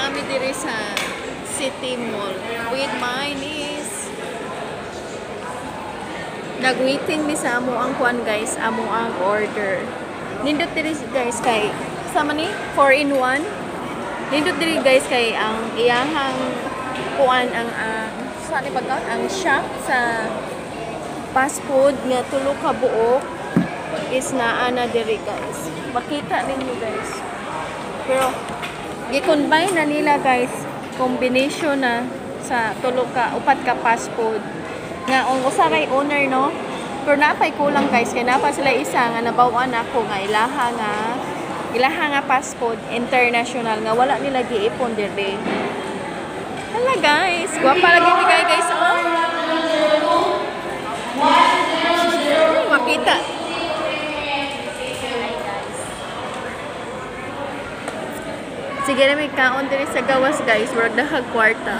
naami diri sa City Mall with my niece. Nag-waiting mi sa amo ang kuan guys, amo ang order. Nindot diri guys kay sama ni 4-in-1. Nindot diri guys kay ang iyahang kuan ang saan ni pagkaon ang shop sa fast food nga tulo ka buok is naa na diri guys. Makita ninyo guys. Pero gi-combine na nila guys, combination na sa tulo ka upat ka fast food. Nga ang usaray owner no. Pero napay kulang guys kay napa sila isa nga nabaw-an ako nga ilaha nga fast food international nga wala nila giipon diri. Hala guys, guwapa lagi ni guys oh. Makita. Sige na may kaon diri sa gawas guys, wala dahag kwarta.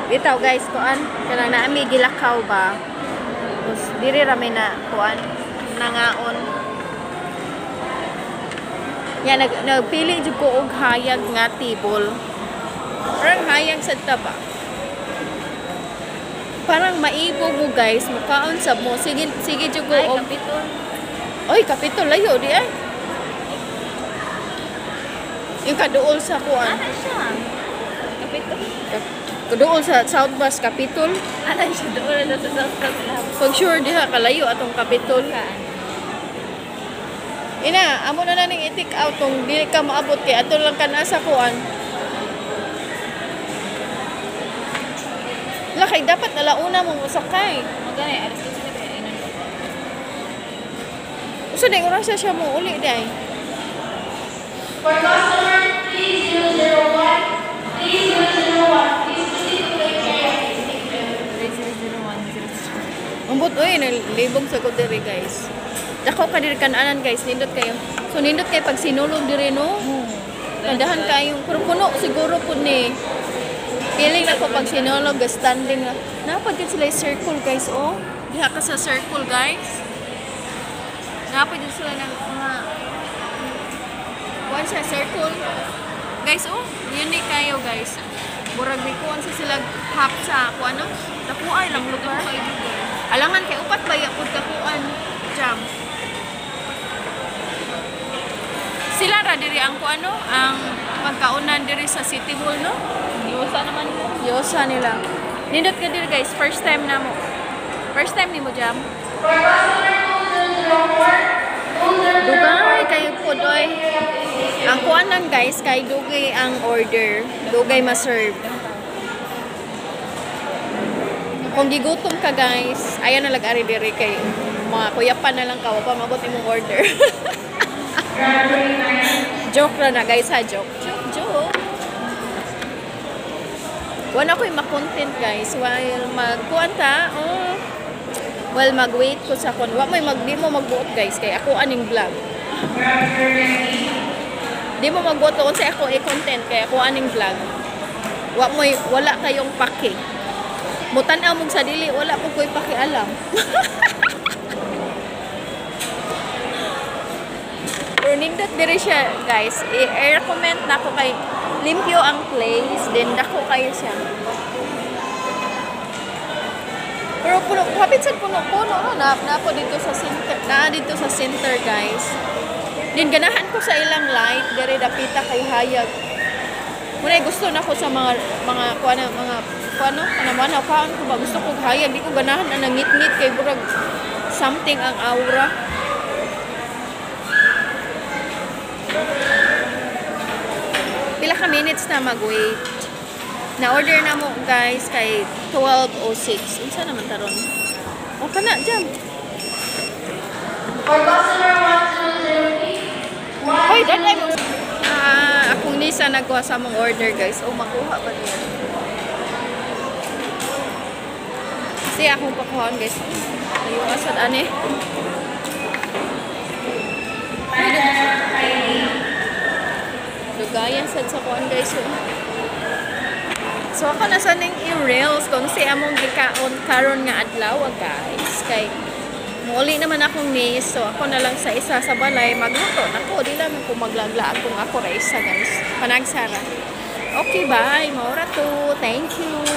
Bitaw guys, kuan kanang naami gilakaw ba. Tapos diri ra may na kuan nangaon. Ya nagpili jud ko og hayag nga table. Parang hayag sa taba. Parang maibog mo guys, mukaon sa mo. Sige jud ko og kapitol. Oy, kapitol layo di ay. Yung kaduol sa kuan. Ano siya? Kapitol? Kaduol sa South Bus Capitol. Ano siya doon sa South Bus? Pag sure diha kalayo atong Capitol. Ina, amo na ning i-take out tong dili ka maabot kay ato lang kana sa kuan. Lakay dapat alauna mong usakay. Magani, alas 12 na ba? Usa day oras siya mo uli day. For customer, please 001. Please 001. Please proceed to take care. 3001. Umbot oy nalibog sa ko diri guys. Dako ka diri kananan guys, nindot kayo. So nindot kay pag sinulog diri no. Nandahan kayo, pero puno siguro pud ni. Feeling ako pag sinulog standing na. Napad din sila circle guys oh. Diha ka sa circle guys. Napad din sila ng mga kuan sa circle. Guys oh, unique kayo guys. Murag may kuan sa sila hap sa kuan no. Dakuay lang lugar. Alangan kay upat ba yapod ka kuan jam. Sila ra diri ang kuano, ang pagkaunan diri sa City Mall no. Yosa naman nila. Yosa nila. Nindot ka diri guys, first time na mo. First time ni mo jam. For customer 204. Dugay kayo po doy. Ang kuanan guys, kay dugay ang order, dugay ma-serve. Kung gigutom ka guys, ayan na lag-ari diri kay mga kuyapan na lang ka, pa mabot imong order. Joke na guys ha, joke. Joke. Wala ko yung ma-content guys while magkuan ta. Oh. While mag-wait ko sa kon. Wa mo di mo magbuot guys kay ako aning vlog. Di mo magbuot kung sa ako i-content kay ako aning vlog. Wala kayong paki. Mutan-aw mong sa dili, wala po ko'y pakialam. Pero nindot diri siya guys, i-recommend na ko kay limpyo ang place, then dako kayo siya. Pero puno, kapit sa puno-puno, na po dito sa center, dito sa center guys. Din ganahan ko sa ilang light, diri dapita kay hayag. Muna gusto na ko sa mga kuano, kanamanaw kaon ko ba gusto ko hayag, di ko ganahan na nangit-ngit kay burag something ang aura. Pila ka minutes na mag-wait. Na-order na mo guys kay 12:06. Unsa naman taron? O kana jam. For customer 1003. Hoy, dad ay mo. Akong nisa nagkuha sa mong order guys. O makuha ba niya? Kasi akong pakuhaan guys. Ayun asad ane. Dugayan sad sa kuan guys. So ako nasa ning i-reels kung si among gikaon karon nga adlaw guys. Kay Muli naman akong niece, so ako na lang sa isa sa balay magluto. Nako, di lang ako maglaglaan kung ako ra isa guys. Panagsara. Okay, bye. Maura to. Thank you.